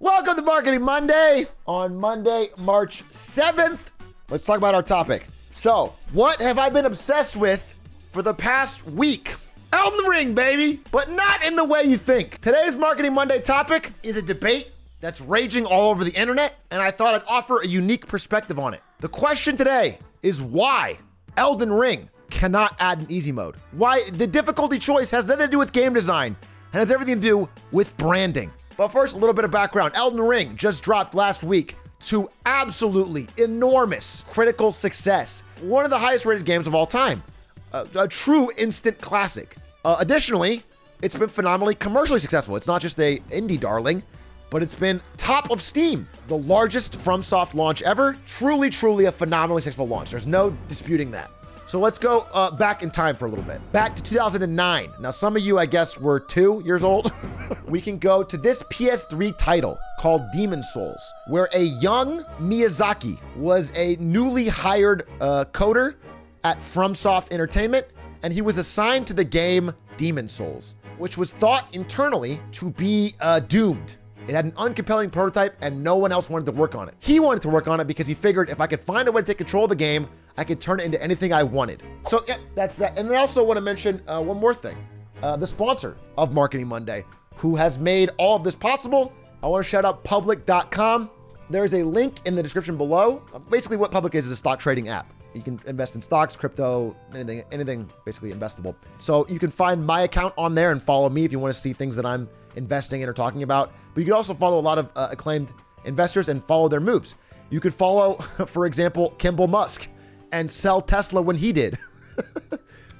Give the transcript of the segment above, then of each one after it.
Welcome to Marketing Monday on Monday, March 7th. Let's talk about our topic. So, what have I been obsessed with for the past week? Elden Ring, baby, but not in the way you think. Today's Marketing Monday topic is a debate that's raging all over the internet, and I thought I'd offer a unique perspective on it. The question today is why Elden Ring cannot add an easy mode. Why the difficulty choice has nothing to do with game design and has everything to do with branding. But first, a little bit of background. Elden Ring just dropped last week to absolutely enormous critical success. One of the highest rated games of all time. A true instant classic. Additionally, it's been phenomenally commercially successful. It's not just a indie darling, but it's been top of Steam. The largest Fromsoft launch ever. Truly, truly a phenomenally successful launch. There's no disputing that. So let's go back in time for a little bit. Back to 2009. Now, some of you, I guess, were 2 years old. We can go to this PS3 title called Demon Souls, where a young Miyazaki was a newly hired coder at Fromsoft Entertainment, and he was assigned to the game Demon Souls, which was thought internally to be doomed. It had an uncompelling prototype and no one else wanted to work on it. He wanted to work on it because he figured if I could find a way to take control of the game, I could turn it into anything I wanted. So yeah, that's that. And then I also want to mention one more thing. The sponsor of Marketing Monday, who has made all of this possible. I want to shout out public.com. There's a link in the description below. Basically what Public is a stock trading app. You can invest in stocks, crypto, anything basically investable. So you can find my account on there and follow me if you want to see things that I'm investing in or talking about. But you can also follow a lot of acclaimed investors and follow their moves. You could follow, for example, Kimball Musk and sell Tesla when he did.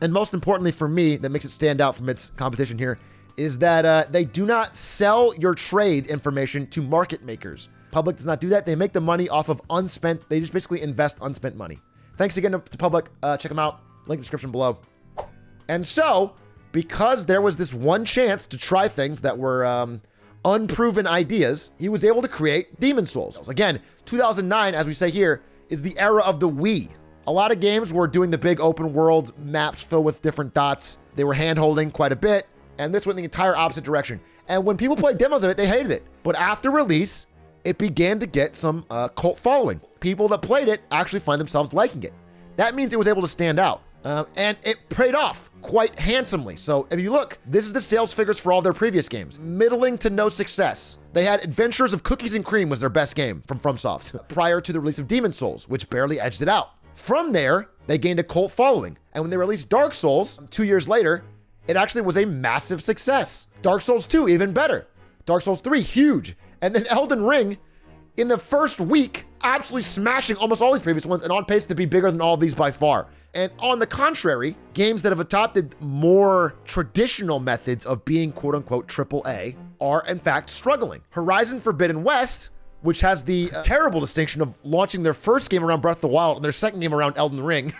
And most importantly for me, that makes it stand out from its competition here, is that they do not sell your trade information to market makers. Public does not do that. They make the money off of unspent. They just basically invest unspent money. Thanks again to Public. Check them out. Link in the description below. And so, because there was this one chance to try things that were unproven ideas, he was able to create Demon Souls. Again, 2009, as we say here, is the era of the Wii. A lot of games were doing the big open world maps filled with different dots. They were hand-holding quite a bit, and this went in the entire opposite direction. And when people played demos of it, they hated it. But after release, it began to get some cult following. People that played it actually find themselves liking it. That means it was able to stand out. And it paid off quite handsomely. So if you look, this is the sales figures for all their previous games. Middling to no success. They had Adventures of Cookies and Cream was their best game from Fromsoft prior to the release of Demon Souls, which barely edged it out. From there, they gained a cult following. And when they released Dark Souls 2 years later, it actually was a massive success. Dark Souls 2, even better. Dark Souls 3, huge. And then Elden Ring, in the first week, absolutely smashing almost all these previous ones and on pace to be bigger than all of these by far. And on the contrary, games that have adopted more traditional methods of being quote unquote AAA are in fact struggling. Horizon Forbidden West, which has the terrible distinction of launching their first game around Breath of the Wild and their second game around Elden Ring,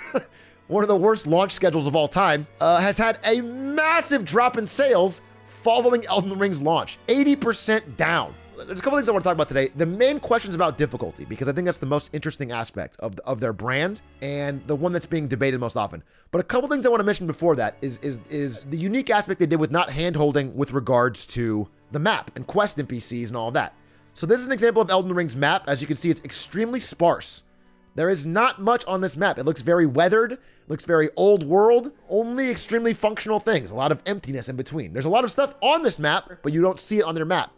one of the worst launch schedules of all time, has had a massive drop in sales following Elden Ring's launch, 80% down. There's a couple things I want to talk about today. The main question is about difficulty, because I think that's the most interesting aspect of their brand and the one that's being debated most often. But a couple things I want to mention before that is the unique aspect they did with not hand-holding with regards to the map and quest NPCs and all of that. So this is an example of Elden Ring's map. As you can see, it's extremely sparse. There is not much on this map. It looks very weathered, looks very old world, only extremely functional things, a lot of emptiness in between. There's a lot of stuff on this map, but you don't see it on their map.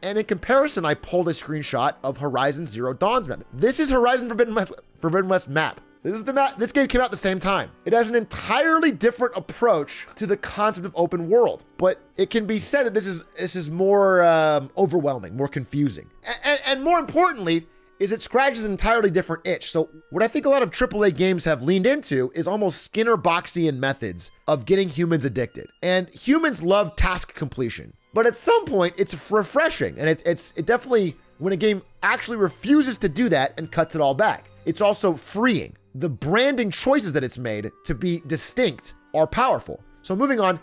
And in comparison, I pulled a screenshot of Horizon Zero Dawn's map. This is Horizon Forbidden West map. This is the map. This game came out at the same time. It has an entirely different approach to the concept of open world, but it can be said that this is more overwhelming, more confusing, and more importantly, is it scratches an entirely different itch. So what I think a lot of AAA games have leaned into is almost Skinner Boxian methods of getting humans addicted. And humans love task completion. But at some point, it's refreshing. And it definitely, when a game actually refuses to do that and cuts it all back, it's also freeing. The branding choices that it's made to be distinct are powerful. So moving on,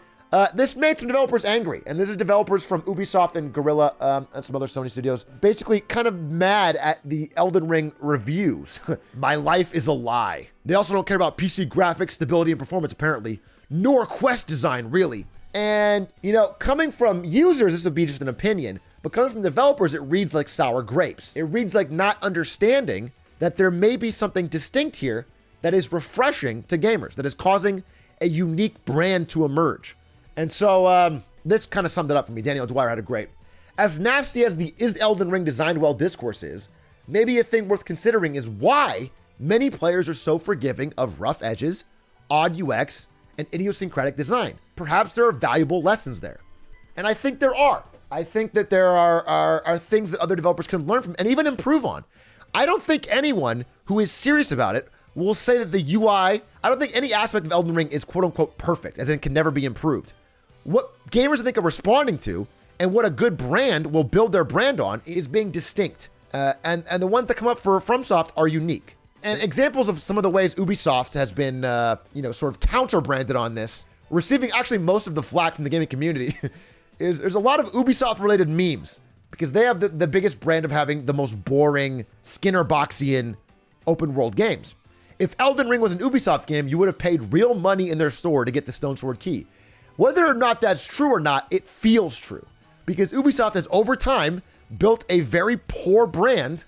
this made some developers angry, and this is developers from Ubisoft and Guerrilla and some other Sony studios, basically kind of mad at the Elden Ring reviews. My life is a lie. They also don't care about PC graphics, stability, and performance, apparently, nor quest design, really. And, you know, coming from users, this would be just an opinion, But coming from developers, it reads like sour grapes. It reads like not understanding that there may be something distinct here that is refreshing to gamers, that is causing a unique brand to emerge. And so this kind of summed it up for me. Daniel Dwyer had a great. As nasty as the "is Elden Ring designed well" discourse is, maybe a thing worth considering is why many players are so forgiving of rough edges, odd UX, and idiosyncratic design. Perhaps there are valuable lessons there. And I think there are. I think that there are things that other developers can learn from and even improve on. I don't think anyone who is serious about it will say that the UI, I don't think any aspect of Elden Ring is quote unquote perfect, as in can never be improved. What gamers I think are responding to and what a good brand will build their brand on is being distinct. And the ones that come up for FromSoft are unique. And examples of some of the ways Ubisoft has been, sort of counter-branded on this, receiving actually most of the flack from the gaming community, is there's a lot of Ubisoft-related memes because they have the biggest brand of having the most boring, Skinner-boxian open-world games. If Elden Ring was an Ubisoft game, you would have paid real money in their store to get the Stone Sword key. Whether or not that's true or not, it feels true because Ubisoft has, over time, built a very poor brand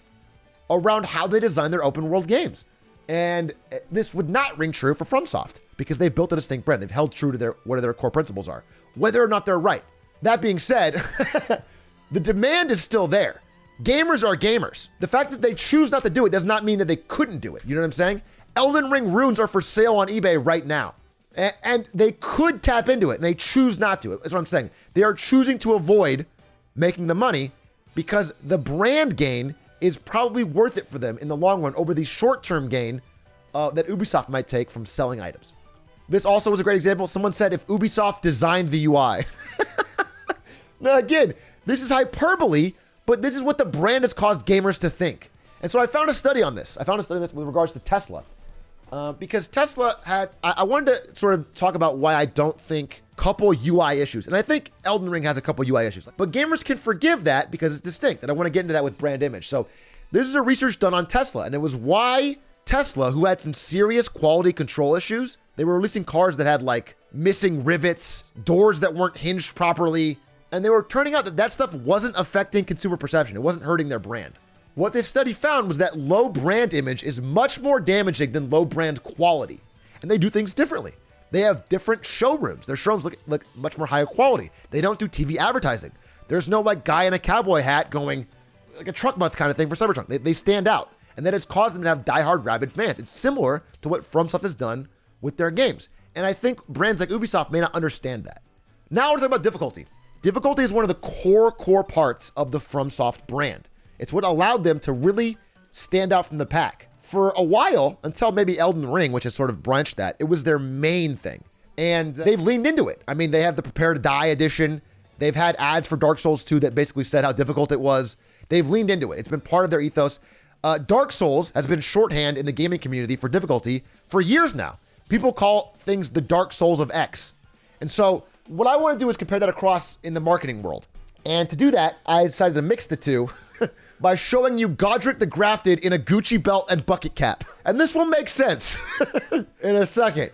around how they design their open world games. And this would not ring true for FromSoft because they've built a distinct brand. They've held true to what their core principles are, whether or not they're right. That being said, the demand is still there. Gamers are gamers. The fact that they choose not to do it does not mean that they couldn't do it. You know what I'm saying? Elden Ring runes are for sale on eBay right now. And they could tap into it and they choose not to. That's what I'm saying. They are choosing to avoid making the money because the brand gain is probably worth it for them in the long run over the short-term gain that Ubisoft might take from selling items. This also was a great example. Someone said if Ubisoft designed the UI. Now, again, this is hyperbole, but this is what the brand has caused gamers to think. And so I found a study on this. With regards to Tesla. Because Tesla had, I wanted to sort of talk about why I don't think couple UI issues. And I think Elden Ring has a couple UI issues. But gamers can forgive that because it's distinct. And I want to get into that with brand image. So this is a research done on Tesla. And it was why Tesla, who had some serious quality control issues, they were releasing cars that had like missing rivets, doors that weren't hinged properly. And they were turning out that stuff wasn't affecting consumer perception. It wasn't hurting their brand. What this study found was that low brand image is much more damaging than low brand quality. And they do things differently. They have different showrooms. Their showrooms look much more higher quality. They don't do TV advertising. There's no like guy in a cowboy hat going like a truck month kind of thing for Cybertruck. They stand out. And that has caused them to have diehard rabid fans. It's similar to what FromSoft has done with their games. And I think brands like Ubisoft may not understand that. Now we're talking about difficulty. Difficulty is one of the core parts of the FromSoft brand. It's what allowed them to really stand out from the pack. For a while, until maybe Elden Ring, which has sort of branched that, it was their main thing. And they've leaned into it. I mean, they have the Prepare to Die edition. They've had ads for Dark Souls 2 that basically said how difficult it was. They've leaned into it. It's been part of their ethos. Dark Souls has been shorthand in the gaming community for difficulty for years now. People call things the Dark Souls of X. And so what I want to do is compare that across in the marketing world. And to do that, I decided to mix the two by showing you Godric the Grafted in a Gucci belt and bucket cap. And this will make sense in a second.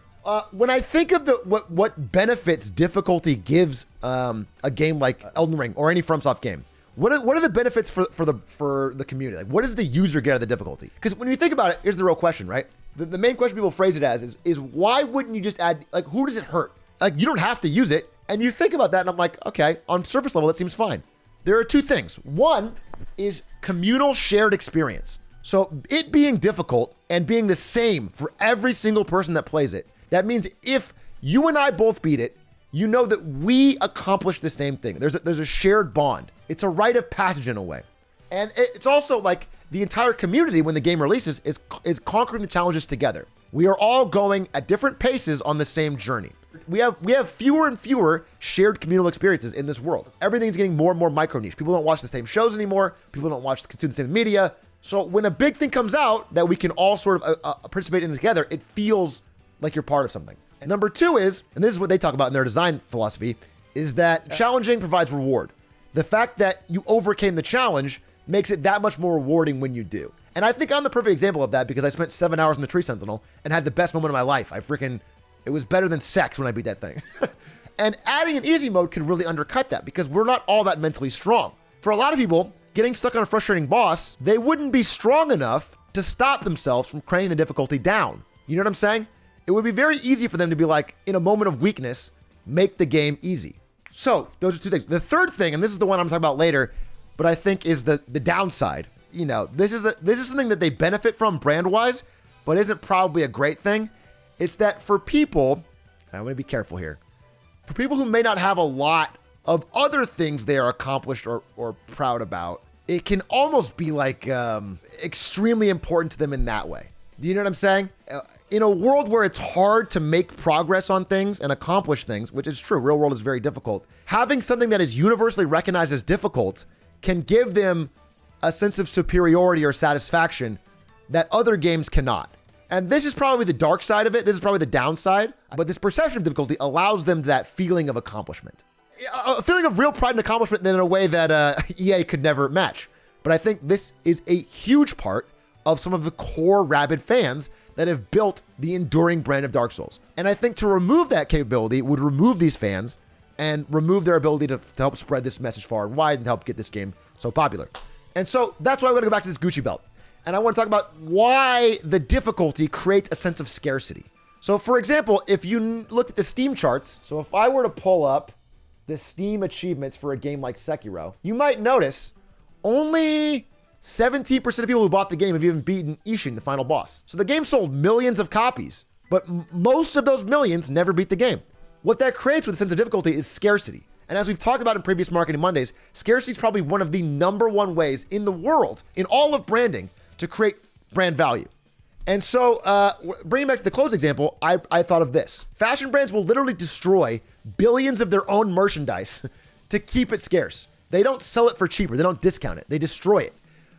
When I think of what benefits difficulty gives a game like Elden Ring or any FromSoft game, what are the benefits for the community? Like, what does the user get out of the difficulty? Because when you think about it, here's the real question, right? The main question people phrase it as is why wouldn't you just add, like, who does it hurt? Like, you don't have to use it. And you think about that and I'm like, okay, on surface level, that seems fine. There are two things. One is communal shared experience. So it being difficult and being the same for every single person that plays it, that means if you and I both beat it, you know that we accomplished the same thing. There's a shared bond. It's a rite of passage in a way. And it's also like the entire community, when the game releases, is conquering the challenges together. We are all going at different paces on the same journey. We have fewer and fewer shared communal experiences in this world. Everything's getting more and more micro niche. People don't watch the same shows anymore. People don't consume the same media. So when a big thing comes out that we can all sort of participate in together, it feels like you're part of something. And number two is, and this is what they talk about in their design philosophy, is that challenging provides reward. The fact that you overcame the challenge makes it that much more rewarding when you do. And I think I'm the perfect example of that because I spent 7 hours in the Tree Sentinel and had the best moment of my life. It was better than sex when I beat that thing. And adding an easy mode can really undercut that because we're not all that mentally strong. For a lot of people, getting stuck on a frustrating boss, they wouldn't be strong enough to stop themselves from cranking the difficulty down. You know what I'm saying? It would be very easy for them to be like, in a moment of weakness, make the game easy. So those are two things. The third thing, and this is the one I'm talking about later, but I think is the downside. You know, this is something that they benefit from brand-wise, but isn't probably a great thing. It's that for people, I'm going to be careful here. For people who may not have a lot of other things they are accomplished or proud about, it can almost be like extremely important to them in that way. Do you know what I'm saying? In a world where it's hard to make progress on things and accomplish things, which is true, real world is very difficult, having something that is universally recognized as difficult can give them a sense of superiority or satisfaction that other games cannot. And this is probably the dark side of it. This is probably the downside, but this perception of difficulty allows them that feeling of accomplishment. A feeling of real pride and accomplishment in a way that EA could never match. But I think this is a huge part of some of the core rabid fans that have built the enduring brand of Dark Souls. And I think to remove that capability would remove these fans and remove their ability to help spread this message far and wide and help get this game so popular. And so that's why I'm going to go back to this Gucci belt. And I want to talk about why the difficulty creates a sense of scarcity. So for example, if you look at the Steam charts, so if I were to pull up the Steam achievements for a game like Sekiro, you might notice only 17% of people who bought the game have even beaten Ishin, the final boss. So the game sold millions of copies, but most of those millions never beat the game. What that creates with a sense of difficulty is scarcity. And as we've talked about in previous Marketing Mondays, scarcity is probably one of the #1 ways in the world, in all of branding, to create brand value. And so, bringing back to the clothes example, I thought of this. Fashion brands will literally destroy billions of their own merchandise to keep it scarce. They don't sell it for cheaper. They don't discount it. They destroy it.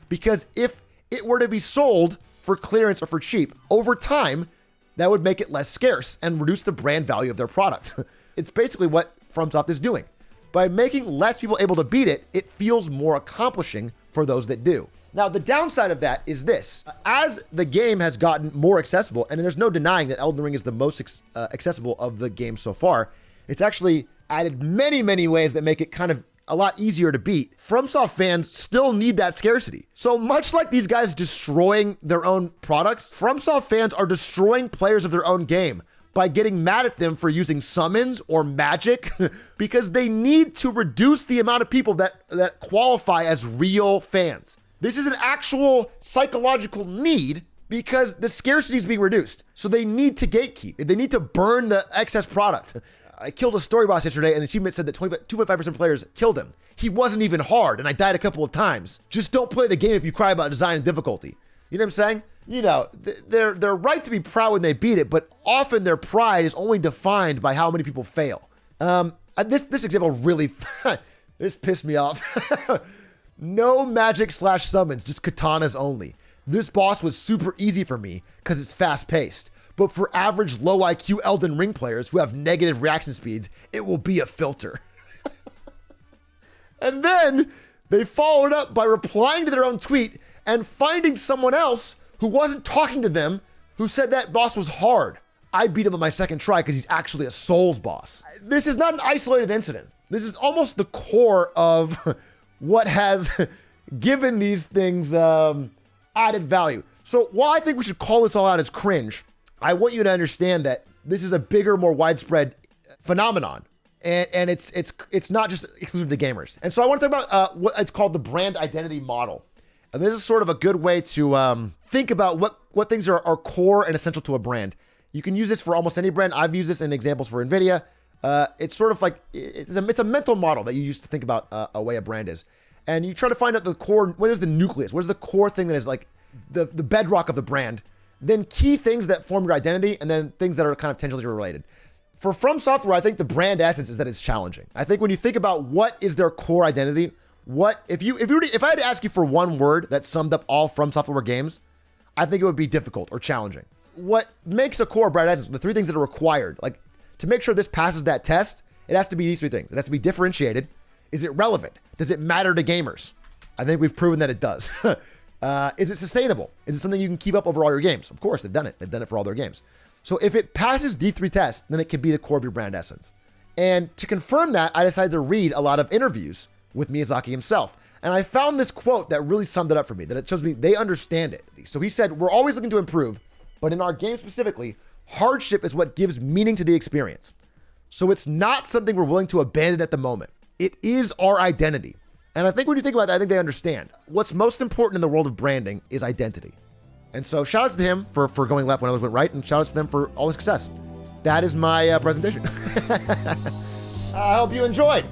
Because if it were to be sold for clearance or for cheap, over time, that would make it less scarce and reduce the brand value of their product. It's basically what Fromsoft is doing. By making less people able to beat it, it feels more accomplishing for those that do. Now, the downside of that is this. As the game has gotten more accessible, and there's no denying that Elden Ring is the most accessible of the games so far, it's actually added many, many ways that make it kind of a lot easier to beat. FromSoft fans still need that scarcity. So much like these guys destroying their own products, FromSoft fans are destroying players of their own game by getting mad at them for using summons or magic because they need to reduce the amount of people that qualify as real fans. This is an actual psychological need because the scarcity is being reduced. So they need to gatekeep. They need to burn the excess product. I killed a story boss yesterday and the achievement said that 2.5% of players killed him. He wasn't even hard and I died a couple of times. Just don't play the game if you cry about design and difficulty. You know what I'm saying? You know, they're right to be proud when they beat it, but often their pride is only defined by how many people fail. This example really, this pissed me off. No magic / summons, just katanas only. This boss was super easy for me because it's fast paced. But for average low IQ Elden Ring players who have negative reaction speeds, it will be a filter. And then they followed up by replying to their own tweet and finding someone else who wasn't talking to them who said that boss was hard. I beat him on my second try because he's actually a Souls boss. This is not an isolated incident. This is almost the core of what has given these things added value. So while I think we should call this all out as cringe, I want you to understand that this is a bigger, more widespread phenomenon. And it's not just exclusive to gamers. And so I want to talk about what it's called the brand identity model. And this is sort of a good way to think about what things are core and essential to a brand. You can use this for almost any brand. I've used this in examples for NVIDIA. It's sort of like, it's a mental model that you use to think about a way a brand is. And you try to find out the core, what is the nucleus? What is the core thing that is like the bedrock of the brand? Then key things that form your identity, and then things that are kind of tangentially related. For Fromsoft, I think the brand essence is that it's challenging. I think when you think about what is their core identity, if I had to ask you for one word that summed up all From Software games, I think it would be difficult or challenging. What makes a core brand essence, the three things that are required, like to make sure this passes that test, it has to be these three things. It has to be differentiated. Is it relevant? Does it matter to gamers? I think we've proven that it does. Is it sustainable? Is it something you can keep up over all your games? Of course, they've done it. They've done it for all their games. So if it passes D3 tests, then it can be the core of your brand essence. And to confirm that, I decided to read a lot of interviews with Miyazaki himself. And I found this quote that really summed it up for me, that it shows me they understand it. So he said, we're always looking to improve, but in our game specifically, hardship is what gives meaning to the experience. So it's not something we're willing to abandon at the moment. It is our identity. And I think when you think about that, I think they understand. What's most important in the world of branding is identity. And so shout outs to him for going left when others went right, and shout outs to them for all the success. That is my presentation. I hope you enjoyed.